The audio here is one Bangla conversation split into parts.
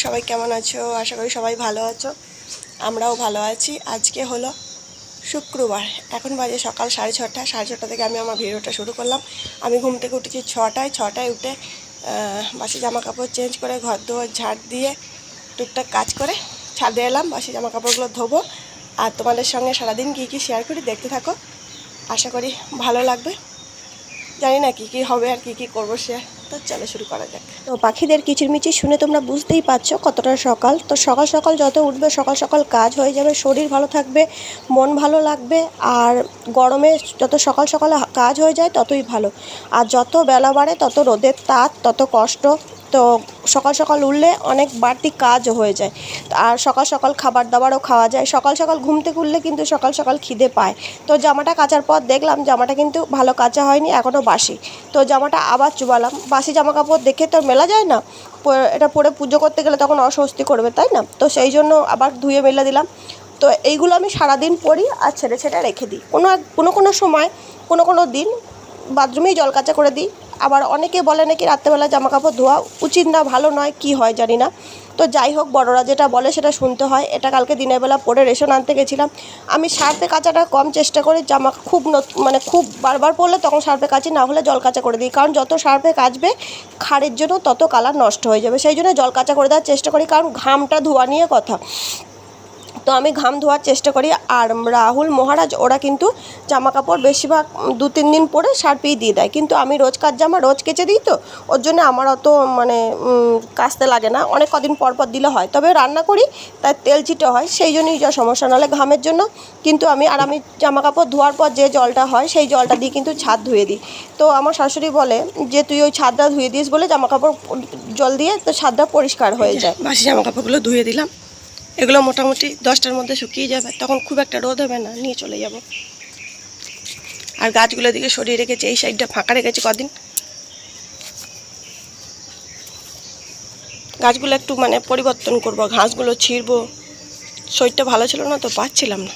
সবাই কেমন আছো? আশা করি সবাই ভালো আছো, আমরাও ভালো আছি। আজকে হলো শুক্রবার, এখন বাজে সকাল 6:30। 6:30 থেকে আমি আমার ভিডিওটা শুরু করলাম। আমি ঘুম থেকে উঠেছি 6টায় উঠে বাসি জামা কাপড় চেঞ্জ করে ঘর দুয়ার ঝাড় দিয়ে টুকটাক কাজ করে ছাদে এলাম। বাসি জামা কাপড়গুলো ধোবো আর তোমাদের সঙ্গে সারাদিন কী কী শেয়ার করি দেখতে থাকো, আশা করি ভালো লাগবে। জানি না কী হবে আর কী করবো শেয়ার, তো চলো শুরু করা যাক। তো পাখিদের কিচিরমিচির শুনে তোমরা বুঝতেই পারছো কতটা সকাল। তো সকাল সকাল যত উঠবে সকাল সকাল কাজ হয়ে যাবে, শরীর ভালো থাকবে, মন ভালো লাগবে। আর গরমে যত সকাল সকালে কাজ হয়ে যায় ততই ভালো। আর যত বেলা বাড়ে তত রোদের তাপ, তত কষ্ট। তো সকাল সকাল উঠলে অনেক বাড়তি কাজও হয়ে যায়। আর সকাল সকাল খাবার দাবারও খাওয়া যায়। সকাল সকাল ঘুম থেকে উঠলে কিন্তু সকাল সকাল খিদে পায়। তো জামাটা কাচার পর দেখলাম জামাটা কিন্তু ভালো কাচা হয়নি, এখনও বাসি। তো জামাটা আবার চুবালাম। বাসি জামা কাপড় দেখে তো মেলা যায় না, এটা পরে পুজো করতে গেলে তখন অস্বস্তি করবে, তাই না? তো সেই জন্য আবার ধুয়ে মেলে দিলাম। তো এইগুলো আমি সারাদিন পরি আর ছেড়ে ছেড়ে রেখে দিই। কোনো সময় কোনো দিন বাথরুমেই জল কাচা করে দিই। আবার অনেকে বলে নাকি রাত্রেবেলা জামা কাপড় ধোয়া উচিত না, ভালো নয়, কি হয় জানি না। তো যাই হোক, বড়রা যেটা বলে সেটা শুনতে হয়। এটা কালকে দিনের বেলা পরে রেশন আনতে গেছিলাম। আমি সার্ফে কাচাটা কম চেষ্টা করি, জামা খুব বারবার পরলে তখন সার্ফে কাচি, না হলে জল কাচা করে দিই। কারণ যত সার্ফে কাচবে খাড়ির জন্য তত কালার নষ্ট হয়ে যাবে, সেই জন্য জল কাচা করে দেওয়ার চেষ্টা করি, কারণ ঘামটা ধোয়া নিয়ে কথা। তো আমি ঘাম ধোয়ার চেষ্টা করি। আর রাহুল, মহারাজ ওরা কিন্তু জামা কাপড় বেশিরভাগ 2-3 দিন পরে সার্ফেই দিয়ে দেয়, কিন্তু আমি রোজকার জামা রোজ কেচে দিই। তো ওর জন্য আমার অত কাচতে লাগে না, অনেক কদিন পর দিলে হয়। তবে রান্না করি তাই তেল চিটে হয়, সেই জন্যই যা সমস্যা, নাহলে ঘামের জন্য কিন্তু আমি জামা কাপড় ধোয়ার পর যে জলটা হয় সেই জলটা দিয়ে কিন্তু ছাদ ধুয়ে দিই। তো আমার শাশুড়ি বলে যে তুই ওই ছাদটা ধুয়ে দিস বলে জামা কাপড় জল দিয়ে তো ছাদটা পরিষ্কার হয়ে যায়। বাসি জামা কাপড়গুলো ধুয়ে দিলাম। এগুলো মোটামুটি 10টার মধ্যে শুকিয়ে যাবে, তখন খুব একটা রোদ হবে না, নিয়ে চলে যাব। আর গাছগুলো দিকে সরিয়ে রেখেছি, এই সাইডটা ফাঁকা রেখেছি কদিন। গাছগুলো একটু পরিবর্তন করব, ঘাসগুলো ছিঁড়বো। শরীরটা ভালো ছিল না তো পাচ্ছিলাম না।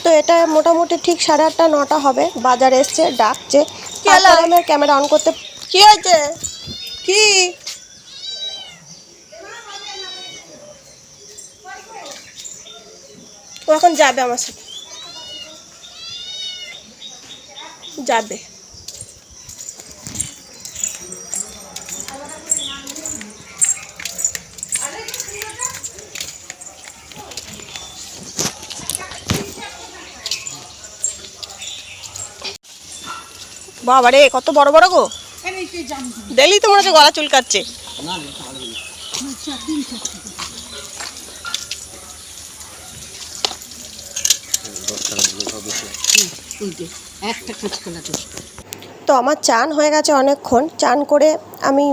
তো এটা মোটামুটি ঠিক 8:30 9টা হবে। বাজার এসছে, ডাকছে, আমি ক্যামেরা অন করতে। কি হয়েছে? কি ও এখন যাবে আমার সাথে, যাবে। বাবা রে, কত বড় বড় গো! দেখলি তো মনে হচ্ছে গলা চুলকাচ্ছে। তো আমার চান হয়ে গেছে অনেকক্ষণ। চান করে আমি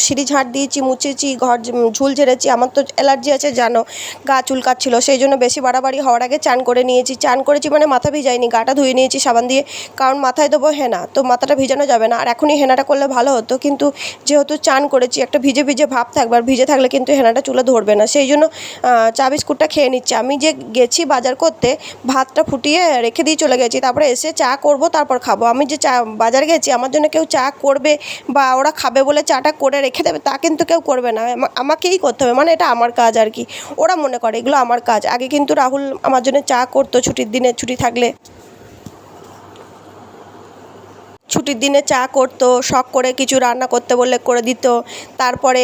সিঁড়ি ঝাড় দিয়েছি, মুছেছি, ঘর ঝুল ঝেড়েছি। আমার তো অ্যালার্জি আছে জানো, গা চুলকাচ্ছিল, সেই জন্য বেশি বাড়াবাড়ি হওয়ার আগে চান করে নিয়েছি। চান করেছি মাথা ভিজাইনি, গাটা ধুয়ে নিয়েছি সাবান দিয়ে, কারণ মাথায় দেবো হেনা, তো মাথাটা ভিজানো যাবে না। আর এখনই হেনাটা করলে ভালো হতো, কিন্তু যেহেতু চান করেছি একটা ভিজে ভিজে ভাব থাকবে, আর ভিজে থাকলে কিন্তু হেনাটা চুলে ধরবে না, সেই জন্য চা বিস্কুটটা খেয়ে নিচ্ছি। আমি যে গেছি বাজার করতে, ভাতটা ফুটিয়ে রেখে দিয়ে চলে গেছি, তারপরে এসে চা করব, তারপর খাবো। আমি যে বাজার গেছি আমার জন্য কেউ চা করবে বা ওরা খাবে বলে চাটা করে রেখে দেবে তা কিন্তু কেউ করবে না, আমাকেই করতে হবে। এটা আমার কাজ আর কি, ওরা মনে করে এগুলো আমার কাজ। আগে কিন্তু রাহুল আমার জন্য চা করতো ছুটির দিনে, ছুটি থাকলে ছুটির দিনে চা করতো, শখ করে কিছু রান্না করতে বললে করে দিত। তারপরে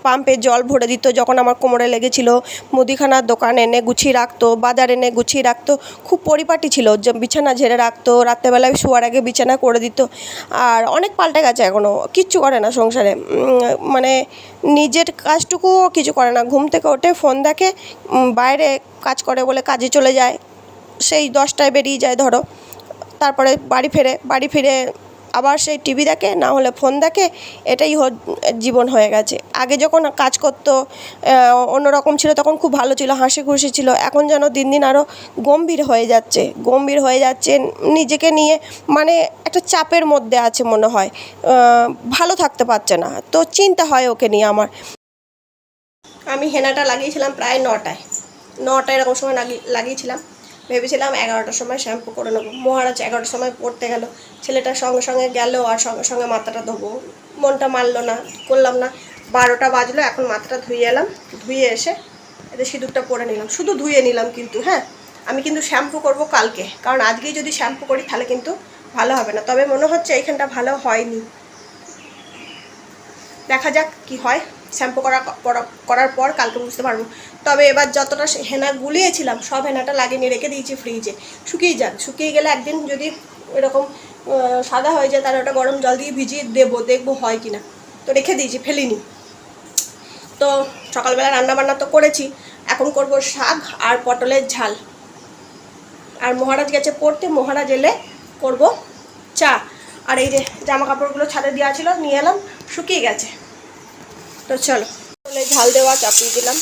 পাম্পে জল ভরে দিত যখন আমার কোমরে লেগেছিল। মুদিখানার দোকান এনে গুছিয়ে রাখতো, বাজার এনে গুছিয়ে রাখতো, খুব পরিপাটি ছিল। বিছানা ঝেড়ে রাখতো, রাত্রেবেলায় শোয়ার আগে বিছানা করে দিত। আর অনেক পাল্টে গেছে, এখনও কিচ্ছু করে না সংসারে, নিজের কাজটুকুও কিছু করে না। ঘুম থেকে ওঠে, ফোন দেখে, বাইরে কাজ করে বলে কাজে চলে যায়, সেই 10টায় বেরিয়ে যায় ধরো। তারপরে বাড়ি ফিরে আবার সেই টিভি দেখে, না হলে ফোন দেখে, এটাই জীবন হয়ে গেছে। আগে যখন কাজ করতো অন্যরকম ছিল, তখন খুব ভালো ছিল, হাসি খুশি ছিল। এখন যেন দিন দিন আরও গম্ভীর হয়ে যাচ্ছে নিজেকে নিয়ে, একটা চাপের মধ্যে আছে মনে হয়, ভালো থাকতে পারছে না। তো চিন্তা হয় ওকে নিয়ে আমার। আমি হেনাটা লাগিয়েছিলাম প্রায় 9টায় এরকম সময় লাগিয়েছিলাম। ভেবেছিলাম 11টার সময় শ্যাম্পু করে নেবো। মহারাজ 11টার সময় পড়তে গেল, ছেলেটার সঙ্গে সঙ্গে গেল, আর সঙ্গে সঙ্গে মাথাটা ধোবো, মনটা মানলো না, করলাম না। 12টা বাজলো, এখন মাথাটা ধুয়ে এলাম, ধুয়ে এসে এতে সিঁদুরটা পরে নিলাম, শুধু ধুয়ে নিলাম কিন্তু। হ্যাঁ, আমি কিন্তু শ্যাম্পু করব কালকে, কারণ আজকেই যদি শ্যাম্পু করি তাহলে কিন্তু ভালো হবে না। তবে মনে হচ্ছে এইখানটা ভালো হয়নি, দেখা যাক কি হয়। শ্যাম্পু করার পর কালকে বুঝতে পারবো। তবে এবার যতটা হেনা গুলিয়েছিলাম সব হেনাটা লাগিয়ে রেখে দিয়েছি ফ্রিজে, শুকিয়ে যাক। শুকিয়ে গেলে একদিন যদি এরকম সাদা হয়ে যায় তাহলে ওটা গরম জল দিয়ে ভিজিয়ে দেখবো হয় কি না। তো রেখে দিয়েছি, ফেলিনি। তো সকালবেলা রান্নাবান্না তো করেছি, এখন করব শাক আর পটলের ঝাল। আর মহারাজ গেছে পড়তে, মহারাজ এলে করব চা। আর এই যে জামা কাপড়গুলো ছাদে দেওয়া ছিল নিয়ে এলাম, শুকিয়ে গেছে। তো চলো, ঝাল দেওয়া চাপিয়ে দিলাম,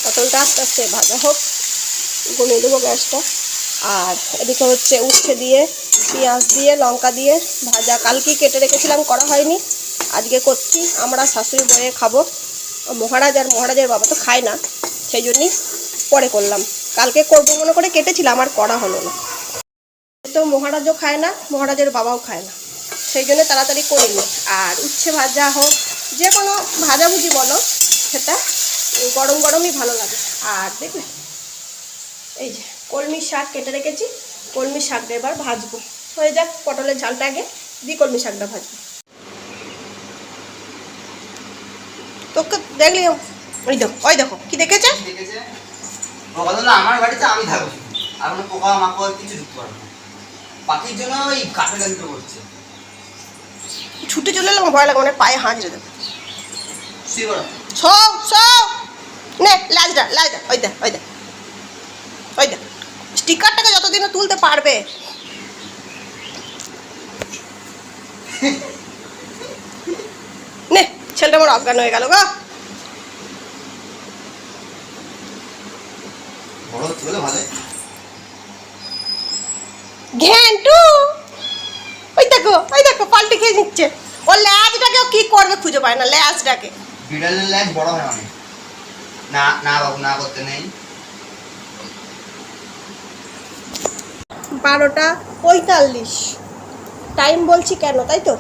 পটলটা আস্তে আস্তে ভাজা হোক, গলিয়ে দেবো গ্যাসটা। আর এদিকে হচ্ছে উচ্ছে দিয়ে, পেঁয়াজ দিয়ে, লঙ্কা দিয়ে ভাজা, কালকেই কেটে রেখেছিলাম, করা হয়নি, আজকে করছি। আমরা শাশুড়ি বয়ে খাবো, মহারাজ আর মহারাজের বাবা তো খায় না, সেই জন্যই পরে করলাম। কালকে করবো মনে করে কেটেছিলাম, আর করা হলো না। তো মহারাজও খায় না, মহারাজের বাবাও খায় না, সেই জন্য তাড়াতাড়ি করিনি। আর উচ্ছে ভাজা হোক, যে কোনো ভাজাভুজি বলো, সেটা গরম গরমই ভালো লাগে। আর দেখলে এই যে কলমির শাক কেটে রেখেছি, কলমির শাকটা এবার ভাজবো। হয়ে যাক পটলের ঝালটা আগে দিয়ে কলমির শাকটা ভাজবো। তোকে দেখলি ওই দেখো কি দেখেছে, আমার বাড়িতে আমি থাকবো, আর কোনো পোকা মাকড় কিছু ঢুকতে পারবে না। পাখির জন্য ওই কাঠের গাড়িতে করছে, ছুটে চলে এলাম, ভয় লাগে, মানে পায়ে হাঁচড়ে দেবে। সব সব নে লাজটা ওই দেখ স্টিকারটাকে যতদিনে তুলতে পারবে। নে ছেলেটা আমার অজ্ঞান হয়ে গেল গো। ঘ্যান্টু ওই দেখো পাল্টে খেয়ে নিচ্ছে। ওর ল্যাজটাকে কি করবে খুঁজে পায় না, ল্যাজটাকে। বিড়ালের ল্যাজ বড় হয় অনেক। না না বাবু, না করতে নেই। 12:45 টাইম বলছি কেন, তাই তো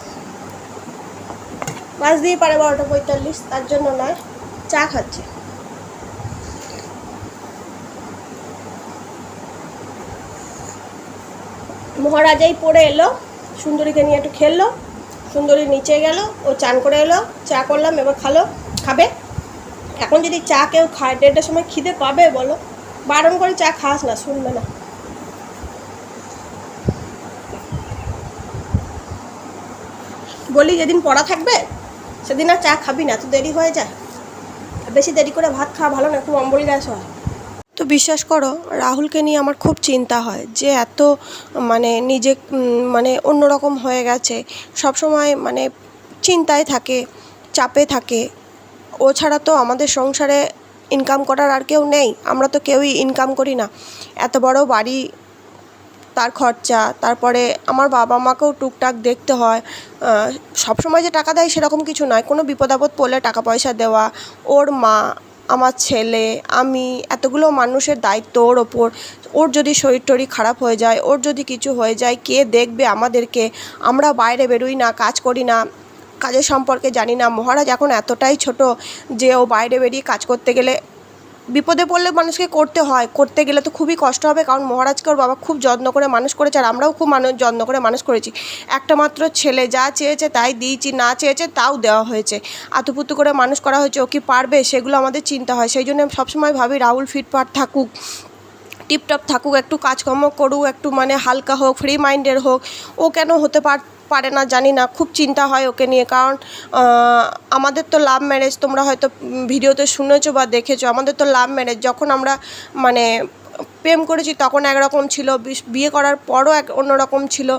মাছ দিয়ে পারে 12:45, তার জন্য নয়, চা খাচ্ছে। মহারাজাই পড়ে এলো, সুন্দরীকে নিয়ে একটু খেললো, সুন্দরী নিচে গেল, ও চান করে এলো, চা করলাম, এবার খাবে। এখন যদি চা কেউ খায় 1:30টার সময় খিদে পাবে বলো? বারণ করে চা খাস না, শুনবে না। বলি যেদিন পড়া থাকবে সেদিন আর চা খাবি না, তো দেরি হয়ে যায়, বেশি দেরি করে ভাত খাওয়া ভালো না, খুব অম্বল গ্যাস হয়। তো বিশ্বাস করো, রাহুলকে নিয়ে আমার খুব চিন্তা হয়, যে এত মানে নিজে মানে অন্যরকম হয়ে গেছে, সবসময় মানে চিন্তায় থাকে, চাপে থাকে। ও ছাড়া তো আমাদের সংসারে ইনকাম করার আর কেউ নেই, আমরা তো কেউই ইনকাম করি না। এত বড় বাড়ি, তার খরচা, তারপরে আমার বাবা মাকেও টুকটাক দেখতে হয়। সবসময় যে টাকা দেয় সেরকম কিছু নয়, কোনো বিপদ আপদ পড়লে টাকা পয়সা দেওয়া, ওর মা, আমার ছেলে, আমি, এতগুলো মানুষের দায়িত্ব ওর ওপর। ওর যদি শরীর টরীর খারাপ হয়ে যায়, ওর যদি কিছু হয়ে যায়, কে দেখবে আমাদেরকে? আমরা বাইরে বেরোই না, কাজ করি না, কাজের সম্পর্কে জানি না। মহারাজ এখন এতটাই ছোট যে ও বাইরে বেরিয়ে কাজ করতে গেলে, বিপদে পড়লে মানুষকে করতে গেলে তো খুবই কষ্ট হবে, কারণ মহারাজকে ওর বাবা খুব যত্ন করে মানুষ করেছে, আর আমরাও খুব যত্ন করে মানুষ করেছি। একটা মাত্র ছেলে, যা চেয়েছে তাই দিয়েছি, না চেয়েছে তাও দেওয়া হয়েছে, আতুপুতু করে মানুষ করা হয়েছে। ও কি পারবে সেগুলো আমাদের চিন্তা হয়, সেই জন্য আমি সবসময় ভাবি রাহুল ফিটফাট থাকুক, টিপটপ থাকুক, একটু কাজকর্ম করুক, একটু মানে হালকা হোক, ফ্রি মাইন্ডের হোক। ও কেন হতে পারে না জানি না, খুব চিন্তা হয় ওকে নিয়ে। কারণ আমাদের তো লাভ ম্যারেজ, তোমরা হয়তো ভিডিওতে শুনেছো বা দেখেছো, আমাদের তো লাভ ম্যারেজ। যখন আমরা মানে প্রেম করেছি তখন একরকম ছিল, বিয়ে করার পরও অন্যরকম ছিল,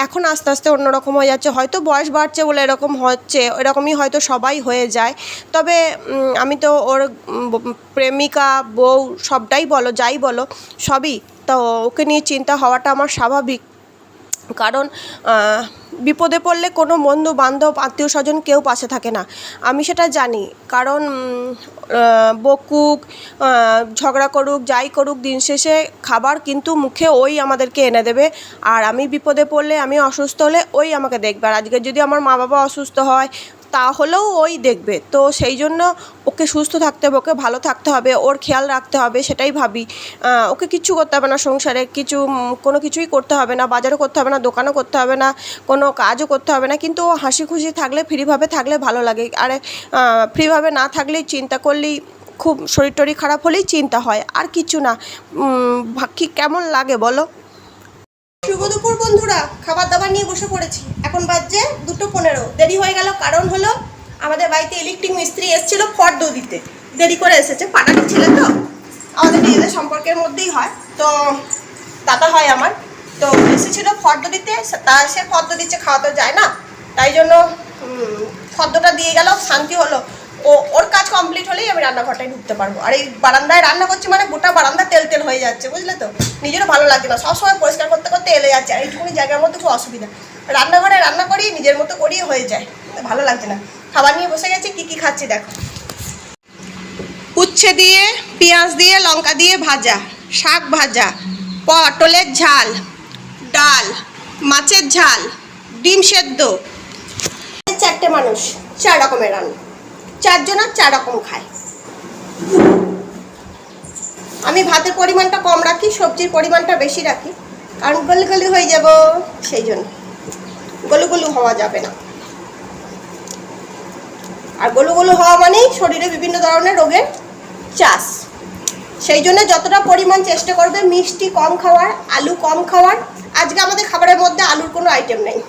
এখন আস্তে আস্তে অন্যরকম হয়ে যাচ্ছে। হয়তো বয়স বাড়ছে বলে এরকম হচ্ছে, এরকমই হয়তো সবাই হয়ে যায়। তবে আমি তো ওর প্রেমিকা, বউ, সবটাই বলো, যাই বলো, সবই তো। ওকে নিয়ে চিন্তা হওয়াটা আমার স্বাভাবিক। কারণ বিপদে পড়লে কোনো বন্ধু বান্ধব আত্মীয় স্বজন কেউ পাশে থাকে না, আমি সেটা জানি। কারণ বকুক, ঝগড়া করুক, যাই করুক, দিন শেষে খাবার কিন্তু মুখে ওই আমাদেরকে এনে দেবে। আর আমি বিপদে পড়লে, আমি অসুস্থ হলে ওই আমাকে দেখবে। আর আজকে যদি আমার মা বাবা অসুস্থ হয় তাহলেও ওই দেখবে। তো সেই জন্য ওকে সুস্থ থাকতে হবে, ওকে ভালো থাকতে হবে, ওর খেয়াল রাখতে হবে, সেটাই ভাবি। ওকে কিচ্ছু করতে হবে না সংসারে, কোনো কিছুই করতে হবে না, বাজারও করতে হবে না, দোকানও করতে হবে না, কোনো কাজও করতে হবে না। কিন্তু ও হাসি খুশি থাকলে, ফ্রিভাবে থাকলে ভালো লাগে। আর ফ্রিভাবে না থাকলেই, চিন্তা করলেই, খুব শরীর টরীর খারাপ হলেই চিন্তা হয়, আর কিছু না। কি কেমন লাগে বলো? শুভ দুপুর বন্ধুরা, খাবার দাবার নিয়ে বসে পড়েছি। এখন বাজছে 2:15। দেরি হয়ে গেল কারণ হলো আমাদের বাড়িতে ইলেকট্রিক মিস্ত্রি এসেছিল ফর্দ দিতে, দেরি করে এসেছে। পাটাটি ছেলে তো, আমাদের নিজেদের সম্পর্কের মধ্যেই হয়, তো দাদা হয় আমার। তো এসেছিল ফর্দ দিতে, তা সে ফর্দ দিচ্ছে, খাওয়া তো যায় না, তাই জন্য ফর্দটা দিয়ে গেল, শান্তি হলো। ওর কাজ কমপ্লিট হলেই আমি রান্নাঘরটায় ঢুকতে পারবো। আর এই বারান্দায় রান্না করছি মানে গোটা বারান্দা তেল তেল হয়ে যাচ্ছে, বুঝলে তো। নিজেরও ভালো লাগছে না, সবসময় পরিষ্কার করতে করতে এলে যাচ্ছে। আর এইটুকুনি জায়গার মধ্যে খুব অসুবিধা। রান্নাঘরে রান্না করি, নিজের মতো করিয়ে হয়ে যায়, ভালো লাগছে না। খাবার নিয়ে বসে গেছি, কী কী খাচ্ছি দেখো। উচ্ছে দিয়ে, পেঁয়াজ দিয়ে, লঙ্কা দিয়ে ভাজা, শাক ভাজা, পটলের ঝাল, ডাল, মাছের ঝাল, ডিম সেদ্ধ। 4টে মানুষ, 4 রকমের রান্না, 4 জনা 4 রকম খায়। আমি ভাতের পরিমাণটা কম রাখি, সবজির পরিমাণটা বেশি রাখি, কারণ গলি গলি হয়ে যাব, সেই জন্য। গলু গলু হওয়া যাবে না, আর গলু গলু হওয়া মানেই শরীরে বিভিন্ন ধরনের রোগের চাষ। সেই জন্য যতটা পরিমাণ চেষ্টা করবে মিষ্টি কম খাওয়ার, আলু কম খাওয়ার। আজকে আমাদের খাবারের মধ্যে আলুর কোনো আইটেম নেই।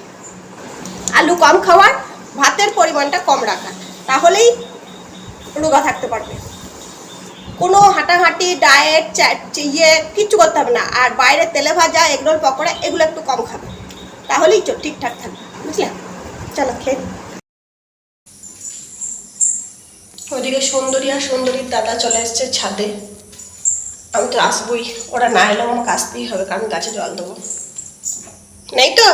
আলু কম খাওয়ার, ভাতের পরিমাণটা কম রাখার, তাহলেই রোগা থাকতে পারবে। কোনো হাঁটাহাঁটি, ডায়েট, কিচ্ছু করতে হবে না। আর বাইরে তেলে ভাজা, এগরোল, পকোড়া, এগুলো একটু কম খাবে, তাহলেই ঠিকঠাক থাকবে, বুঝলে। চলো খেয়ে। ওইদিকে সুন্দরী আর সুন্দরীর দাদা চলে এসছে ছাদে। আমি তো আসবোই, ওরা না এলেও আমাকে আসতেই হবে, কারণ গাছে জল দেবো। নেই তো,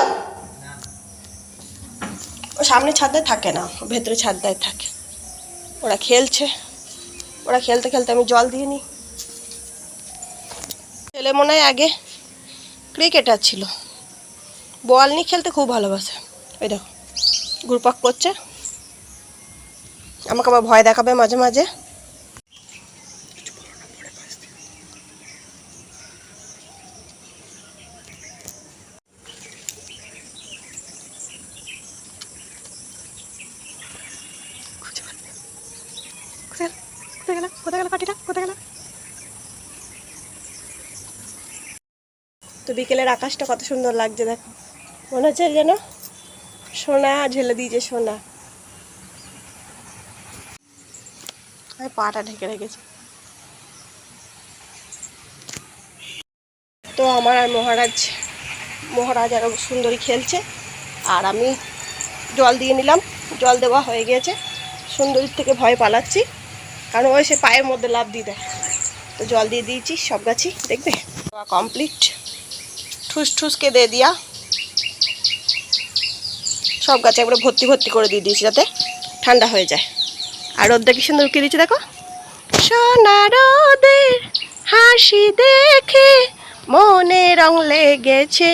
ও সামনে ছাদে থাকে না, ভেতরে ছাদটায় থাকে। ওরা খেলছে, ওরা খেলতে খেলতে আমি জল দিয়ে নিই। ছেলে মনে হয় আগে ক্রিকেটার ছিল, বল নিয়ে খেলতে খুব ভালোবাসে। ওই দেখো ঘুরপাক করছে, আমাকে আবার ভয় দেখাবে মাঝে মাঝে। কোথায় গেল পাটিটা, কোথায় গেল? তো বিকেলের আকাশটা কত সুন্দর লাগছে দেখো, মনে হচ্ছে যেন সোনা ঢেলে দিয়েছে, সোনা। আমি পাটা ঢেকে রেখেছি। তো আমার আর মহারাজ আর সুন্দরী খেলছে, আর আমি জল দিয়ে নিলাম। জল দেওয়া হয়ে গিয়েছে, সুন্দরীর থেকে ভয় পালাচ্ছি, কারণ ওই সে পায়ের মধ্যে লাফ দিয়ে দেয়। তো জল দিয়ে দিয়েছি সব গাছই, দেখবে কমপ্লিট। ঠুস ঠুসকে দিয়ে দিয়া সব গাছে একবারে ভর্তি ভর্তি করে দিয়ে দিয়েছি, যাতে ঠান্ডা হয়ে যায়। আর রোদটা কি সুন্দর উঠিয়ে দিয়েছি দেখো। সোনা রোদের হাসি দেখে মনে রং লেগেছে,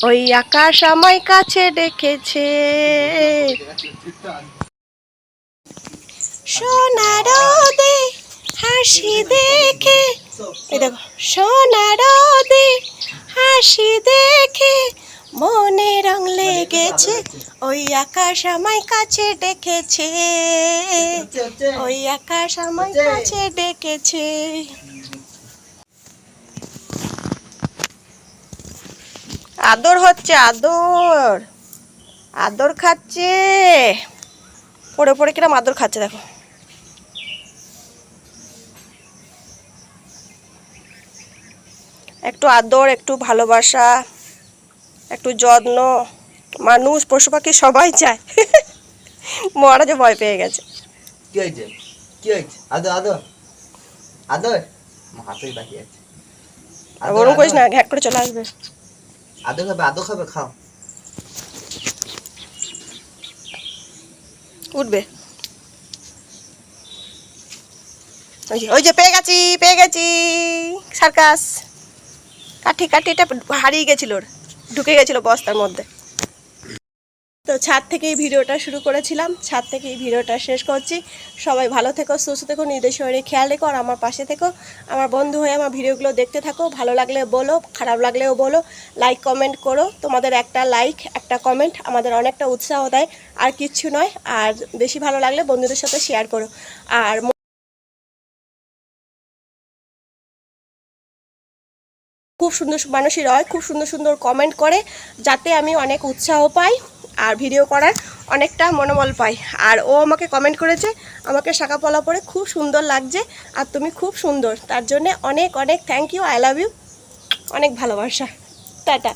ওই আকাশ আমায় কাছে ডেকেছে। সোনা রোদে হাসি দেখে, এই দেখো, সোনা রোদে হাসি দেখে মনে রং লেগেছে, ওই আকাশ আমায় কাছে ডেকেছে, ওই আকাশ আমায় কাছে ডেকেছে। আদর হচ্ছে, আদর, আদর খাচ্ছে, পড়ে পড়ে কিরম আদর খাচ্ছে দেখো। একটু আদর, একটু ভালোবাসা, একটু যত্ন, মানুষ পশু পাখি সবাই চায়। মহারাজও ভয় পেয়ে গেছে। কি হয়েছে, কি হয়েছে? আদর আদর আদর, আমার হাতেই বাকি আছে। ওরকম করিস না, ঘ্যাট করে চলে আসবে। আদর খাবে, আদর খাবে, খাও। উঠবে। ওই যে পেয়ে গেছি সার্কাস। কাঠিটা হারিয়ে গেছিল, ঢুকে গেছিল বস্তার মধ্যে। তো ছাদ থেকেই ভিডিওটা শুরু করেছিলাম, ছাদ থেকেই ভিডিওটা শেষ করছি। সবাই ভালো থেকো, সুস্থ থেকো, নিজেদের শরীরে খেয়াল রেখো, আর আমার পাশে থেকো, আমার বন্ধু হয়ে আমার ভিডিওগুলো দেখতে থাকো। ভালো লাগলে বলো, খারাপ লাগলেও বলো, লাইক কমেন্ট করো। তোমাদের একটা লাইক একটা কমেন্ট আমাদের অনেকটা উৎসাহ দেয়, আর কিচ্ছু নয়। আর বেশি ভালো লাগলে বন্ধুদের সাথে শেয়ার করো। আর খুব সুন্দর মানুষই রয়, খুব সুন্দর সুন্দর কমেন্ট করে, যাতে আমি অনেক উৎসাহ পাই আর ভিডিও করার অনেকটা মনোবল পাই। আর ও আমাকে কমেন্ট করেছে, আমাকে শাঁকা পলা পরে খুব সুন্দর লাগছে, আর তুমি খুব সুন্দর। তার জন্যে অনেক অনেক thank you, I love you, অনেক ভালোবাসা। টাটা।